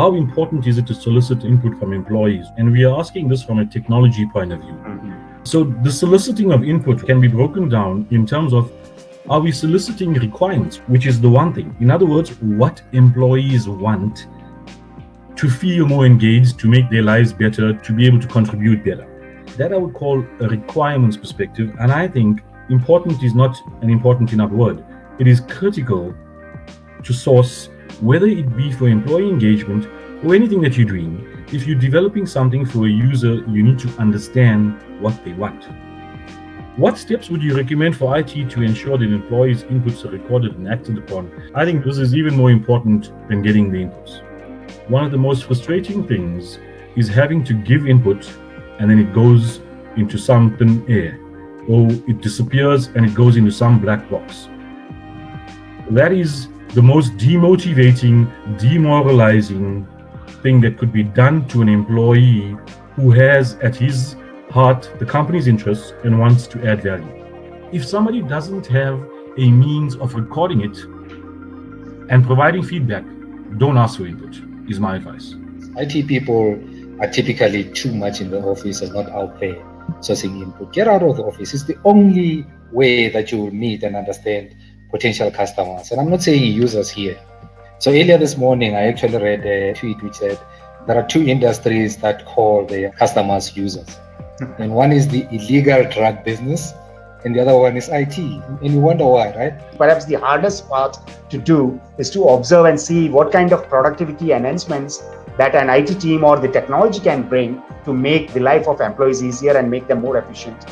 how important is it to solicit input from employees? And we are asking this from a technology point of view. So the soliciting of input can be broken down in terms of, are we soliciting requirements, which is the one thing. In other words, what employees want to feel more engaged, to make their lives better, to be able to contribute better. That I would call a requirements perspective. And I think important is not an important enough word. It is critical to source, whether it be for employee engagement or anything that you're doing. If you're developing something for a user, you need to understand what they want. What steps would you recommend for IT to ensure that employees' inputs are recorded and acted upon? I think this is even more important than getting the inputs. One of the most frustrating things is having to give input and then it goes into some thin air, or it disappears and it goes into some black box. That is the most demotivating, demoralizing thing that could be done to an employee who has at his heart the company's interests and wants to add value. If somebody doesn't have a means of recording it and providing feedback, don't ask for input, is my advice. IT people are typically too much in the office and not out there sourcing input. Get out of the office. It's the only way that you will meet and understand potential customers. And I'm not saying users here. So earlier this morning, I actually read a tweet which said there are two industries that call their customers users. And one is the illegal drug business, and the other one is IT. And you wonder why, right? Perhaps the hardest part to do is to observe and see what kind of productivity enhancements that an IT team or the technology can bring to make the life of employees easier and make them more efficient.